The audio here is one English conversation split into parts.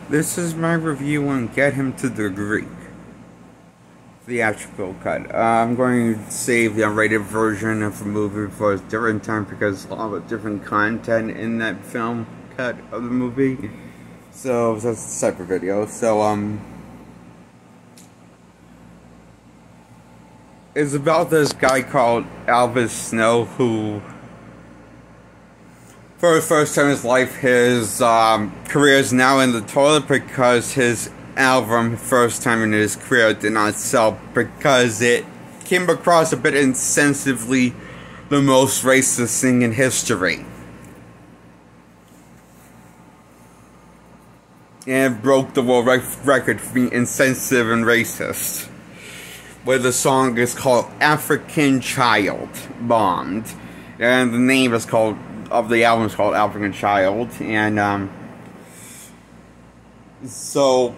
This is my review on Get Him to the Greek theatrical cut. I'm going to save the unrated version of the movie for a different time because there's a lot of different content in that film cut of the movie. So that's a separate video. So it's about this guy called Elvis Snow who, for the first time in his life, his career is now in the toilet because his album, first time in his career, did not sell because it came across a bit insensitively the most racist thing in history. And it broke the world record for being insensitive and racist. Where the song is called African Child, Bombed. And the name is called, of the album is called African Child. And, so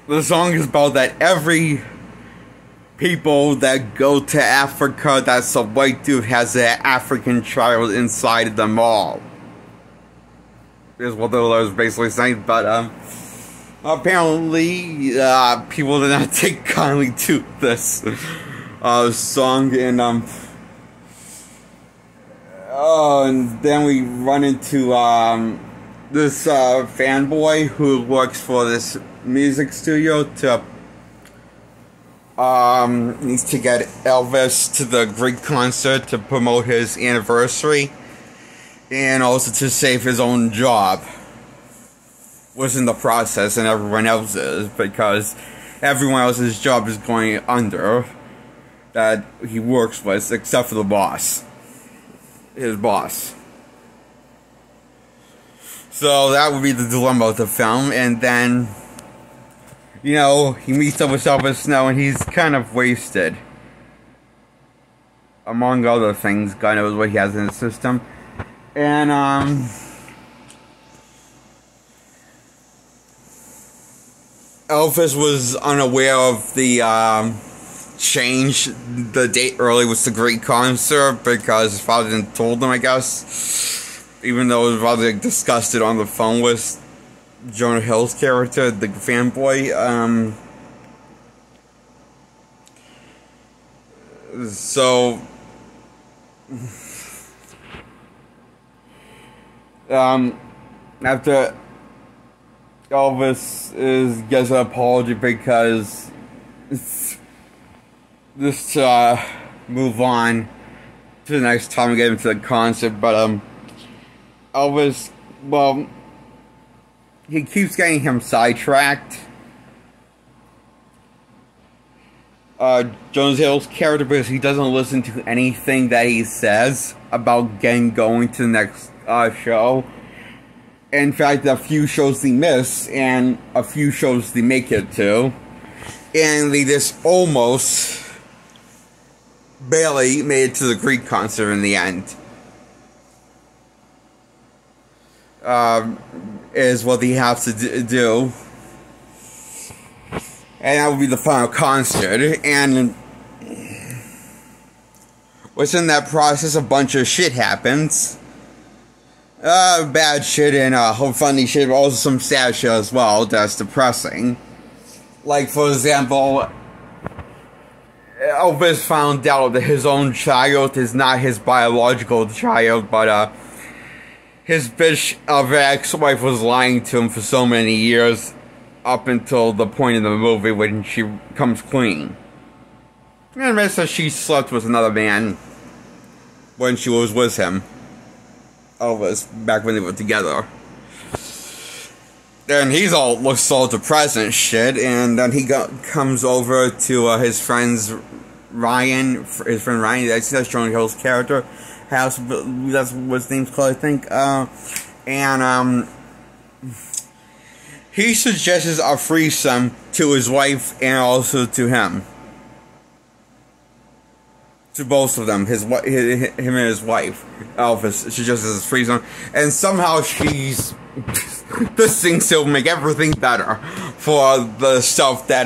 the song is about that every people that go to Africa, that's a white dude, has an African child inside them all. Is what the lyrics basically saying, but apparently people did not take kindly to this song, and and then we run into this fanboy who works for this music studio to needs to get Elvis to the Greek concert to promote his anniversary and also to save his own job. Was in the process and everyone else's, because everyone else's job is going under that he works with, except for the boss. His boss. So that would be the dilemma of the film, and then, you know, he meets up with Elvis Snow and he's kind of wasted. Among other things, God knows what he has in his system. And, Elvis was unaware of the, change the date early with the Greek concert because his father didn't told him, I guess. Even though his father discussed it on the phone with Jonah Hill's character, the fanboy. So after Elvis gets an apology because just move on to the next time we get into the concert, but Elvis, well, he keeps getting him sidetracked. Jonah Hill's character, because he doesn't listen to anything that he says about going to the next show. In fact, a few shows they miss, and a few shows they make it to. And they just almost barely made it to the Greek concert in the end. Is what they have to do. And that will be the final concert. And within that process, a bunch of shit happens. Bad shit and funny shit, but also some sad shit as well that's depressing. Like, for example, Elvis found out that his own child is not his biological child, but his bitch ex-wife was lying to him for so many years, up until the point in the movie when she comes clean. And admits that she slept with another man when she was with him. Elvis, back when they were together. Then he's looks all depressed and shit, and then he comes over to his friend's Ryan, that's Jonah Hill's character house, that's what his name's called, I think, and he suggests a threesome to his wife and also to him. To both of them, him and his wife, Elvis, suggests a threesome, and somehow she's this thing still make everything better for the stuff that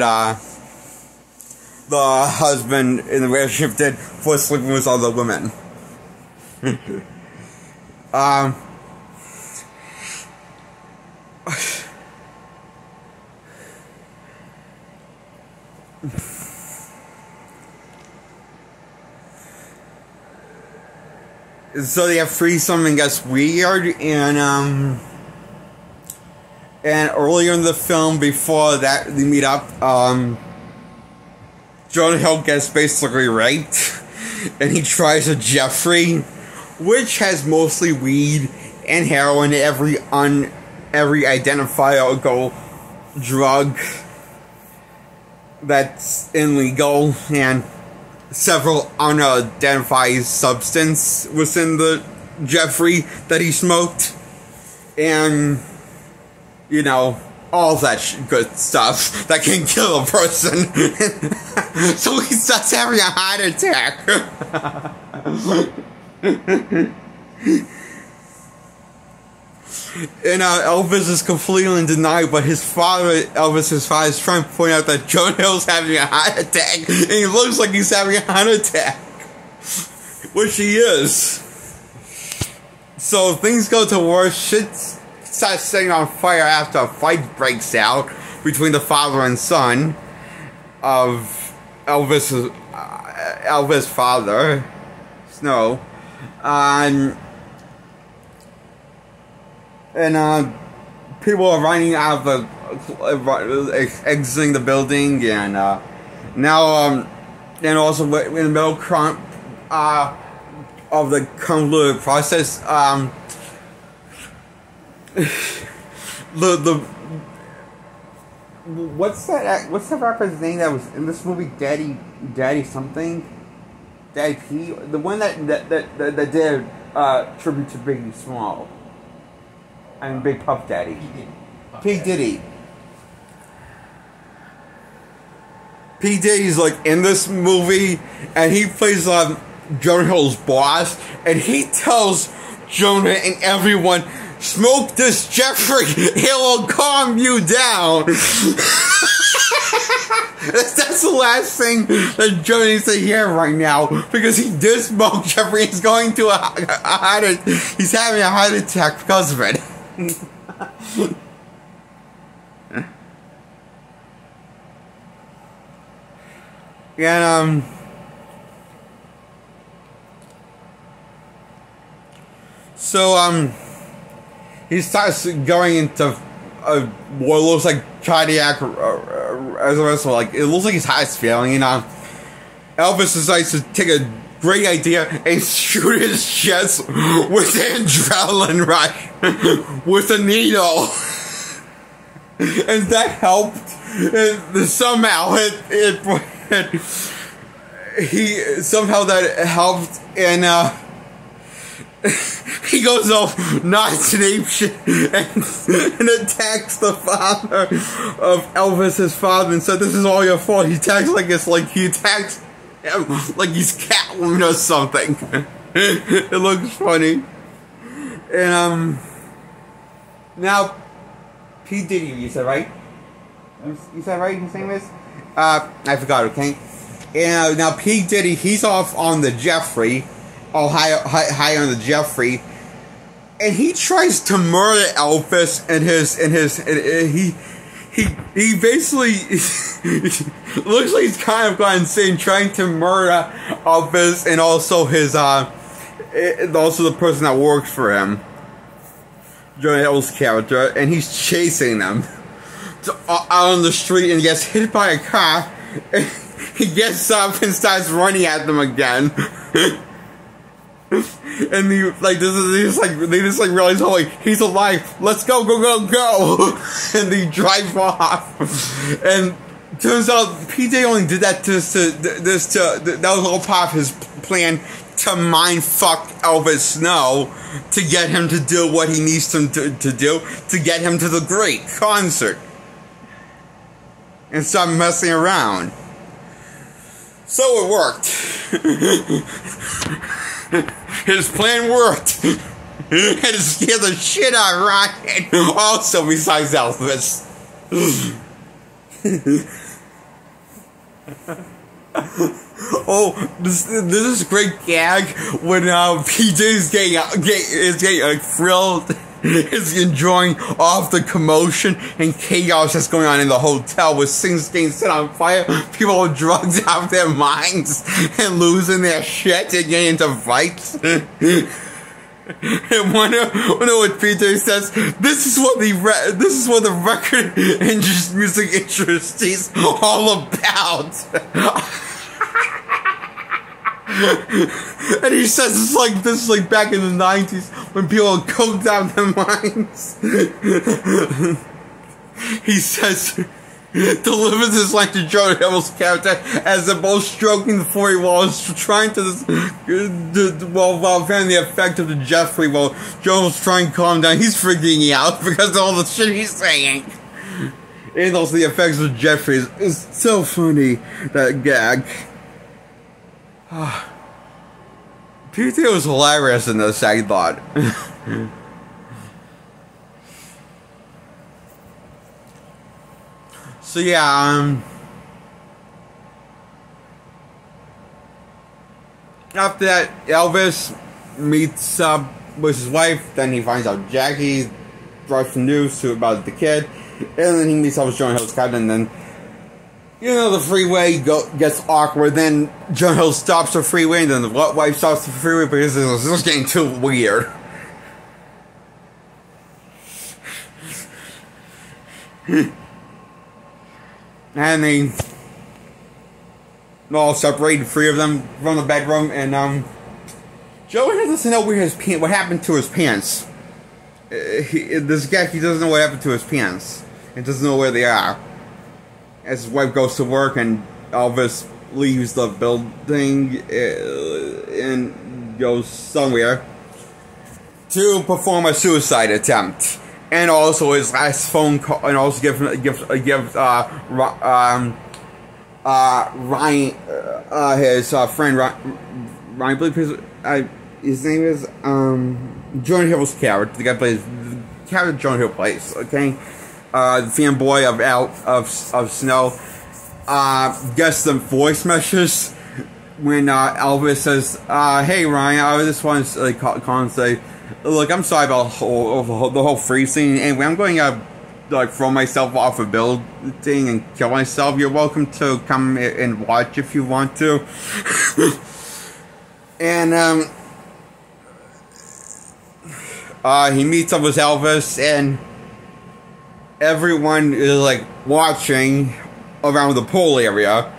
the husband in the relationship did for sleeping with other women. so they have threesome and gets weird, and earlier in the film, before that they meet up, Jonah Hill gets basically raped, and he tries a Jeffrey, which has mostly weed and heroin, every identifiable drug that's illegal, and several unidentified substance within the Jeffrey that he smoked, and all that good stuff that can kill a person. So he starts having a heart attack. And Elvis is completely in denial, but Elvis's father is trying to point out that Jonah Hill's having a heart attack, and he looks like he's having a heart attack, which he is. So things go to worse. Shit starts setting on fire after a fight breaks out between the father and son of Elvis's father, Snow, and people are running out of exiting the building, and now and also in the middle of the convoluted process, what's that rapper's name that was in this movie? Daddy something, Daddy P, the one that did tribute to Biggie Small. I mean, Big Puff Daddy. P. Diddy. P. Diddy's like in this movie, and he plays Jonah Hill's boss, and he tells Jonah and everyone, smoke this Jeffrey, it'll calm you down. That's the last thing that Jonah needs to hear right now, because he did smoke Jeffrey. He's going to he's having a heart attack because of it. And so he starts going into what looks like cardiac arrest. Like it looks like his heart's failing. Elvis decides to take a great idea and shoot his chest with an adrenaline rush with a needle, and that helped. And somehow that helped, and he goes off nuts and ape shit and attacks the father of Elvis's father and said, "This is all your fault." He attacks he attacks him like he's Catwoman or something. It looks funny. And now P. Diddy, you said right? You said right? His name is? I forgot. Okay. And now P. Diddy, he's off on the Jeffrey. All high on the Jeffrey, and he tries to murder Elvis, and he basically looks like he's kind of gone insane, trying to murder Elvis and also also the person that works for him, Jonah Hill's character, and he's chasing them out on the street and gets hit by a car, and he gets up and starts running at them again. And they just realize, holy, he's alive. Let's go. And they drive off. And turns out P. Diddy only did that that was all part of his plan to mind fuck Elvis Snow to get him to do what he needs him to do to get him to the great concert and stop messing around. So it worked. His plan worked. And it scared the shit out of Ryan. Also, besides Elvis. Oh, this is a great gag when PJ is getting thrilled. Is enjoying all of the commotion and chaos that's going on in the hotel with things getting set on fire, people with drugs out of their minds and losing their shit and getting into fights. And wonder what Peter says. This is what the record music industry is all about. And he says this is like back in the 90s when people coked out their minds. He says, delivers this line to Jonah Hill's character as they're both stroking the 40 walls, trying to while feeling the effect of the Jeffrey while Jonah's trying to calm down. He's freaking out because of all the shit he's saying. And also the effects of Jeffrey is so funny, that gag. PT was hilarious in this, I thought. So yeah, after that, Elvis meets up with his wife. Then he finds out Jackie brought some news about the kid, and then he meets up with Jonah Hill's captain. And then, the freeway gets awkward. Then Jonah Hill stops the freeway, and then the wife stops the freeway because this is getting too weird. And they all separated, three of them from the bedroom, and Joey doesn't know what happened to his pants. This guy, he doesn't know what happened to his pants. He doesn't know where they are. As his wife goes to work, and Elvis leaves the building and goes somewhere to perform a suicide attempt. And also his last phone call, and also give Ryan, his friend Ryan, I believe his name is Jonah Hill's character. The guy plays the character Jonah Hill plays. Okay, the fanboy of Snow gets some voice messages when Elvis says, "Hey Ryan, I just want to call and say, look, I'm sorry about the whole freezing. Anyway, I'm going to throw myself off a building and kill myself. You're welcome to come and watch if you want to." And he meets up with Elvis, and everyone is watching around the pool area,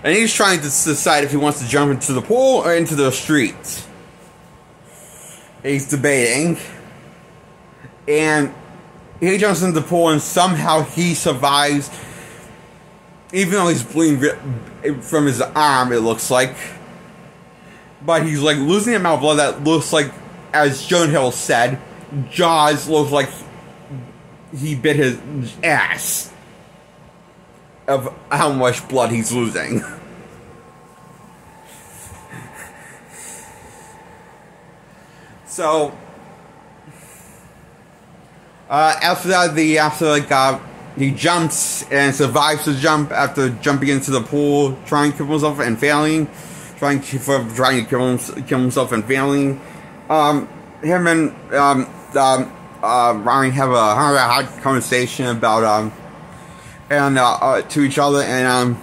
and he's trying to decide if he wants to jump into the pool or into the street. He's debating, and he jumps into the pool, and somehow he survives, even though he's bleeding from his arm, it looks like. But he's losing the amount of blood that looks like, as Jonah Hill said, Jaws looks like he bit his ass of how much blood he's losing. So after that, he jumps and survives the jump after jumping into the pool, trying to kill himself and failing, trying to kill himself and failing. Him and Ryan have a hard conversation about to each other, and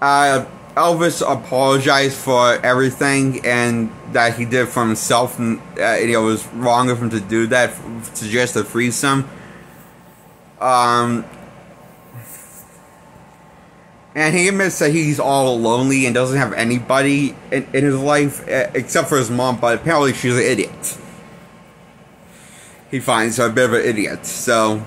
Elvis apologized for everything and that he did for himself, and it was wrong of him to do that, to just to freeze him. And he admits that he's all lonely and doesn't have anybody in his life except for his mom, but apparently she's an idiot. He finds her a bit of an idiot, so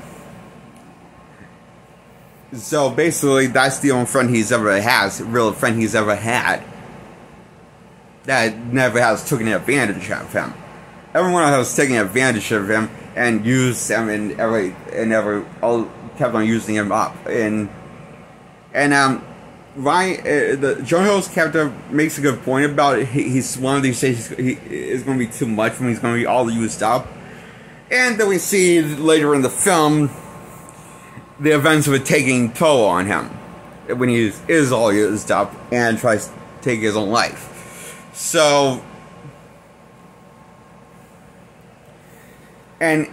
basically, that's the only friend he's ever has, real friend he's ever had, that never has taken advantage of him. Everyone else has taken advantage of him and used him and kept on using him up. And Ryan, Jonah Hill's character makes a good point about it. He's one of these days he is going to be too much for him. He's going to be all used up. And then we see later in the film the events of it taking toll on him when he is all used up and tries to take his own life. So, and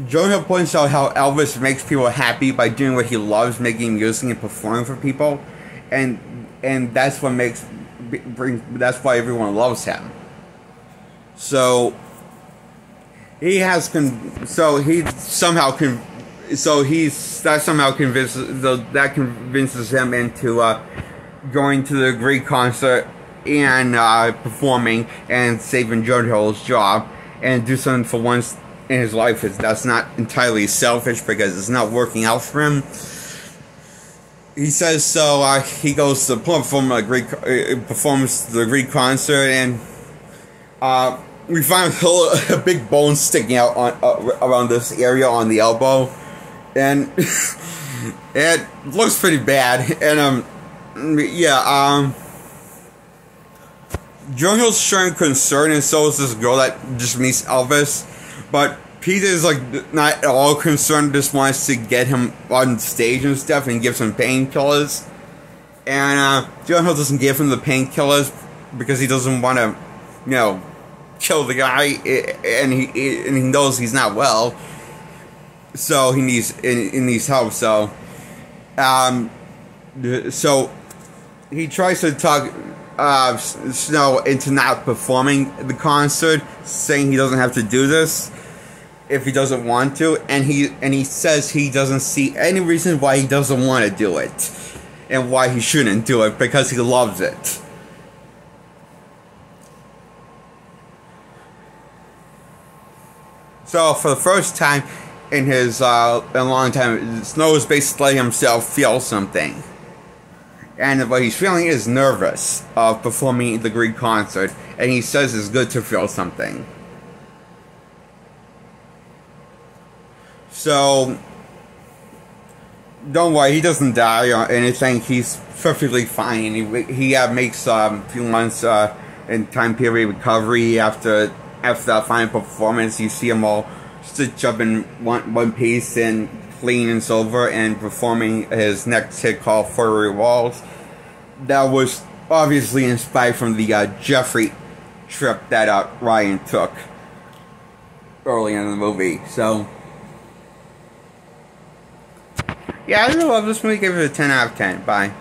Jonah Hill points out how Elvis makes people happy by doing what he loves, making music and performing for people, and that's what that's why everyone loves him. So he has that convinces him into going to the Greek concert and performing and saving Jojo's job and do something for once in his life. That's not entirely selfish because it's not working out for him. He says so. He goes to perform performs the Greek concert, and we find a big bone sticking out around this area on the elbow, and it looks pretty bad. And Jojo's showing concern, and so is this girl that just meets Elvis, but Peter is like not at all concerned, just wants to get him on stage and stuff and gives him painkillers. And Jojo doesn't give him the painkillers because he doesn't want to, kill the guy, and he knows he's not well. So he needs help. So he tries to talk Snow into not performing the concert, saying he doesn't have to do this if he doesn't want to, and he says he doesn't see any reason why he doesn't want to do it, and why he shouldn't do it, because he loves it. So for the first time in his in a long time, Snow is basically letting himself feel something. And what he's feeling is nervous of performing the Greek concert, and he says it's good to feel something. So, don't worry, he doesn't die or anything. He's perfectly fine. He makes a few months in time period recovery after that final performance. You see him all stitched up in one piece and clean and sober, and performing his next hit called Furry Walls. That was obviously inspired from the Jeffrey trip that Ryan took early in the movie. So, yeah, I love this movie. Give it a 10 out of 10. Bye.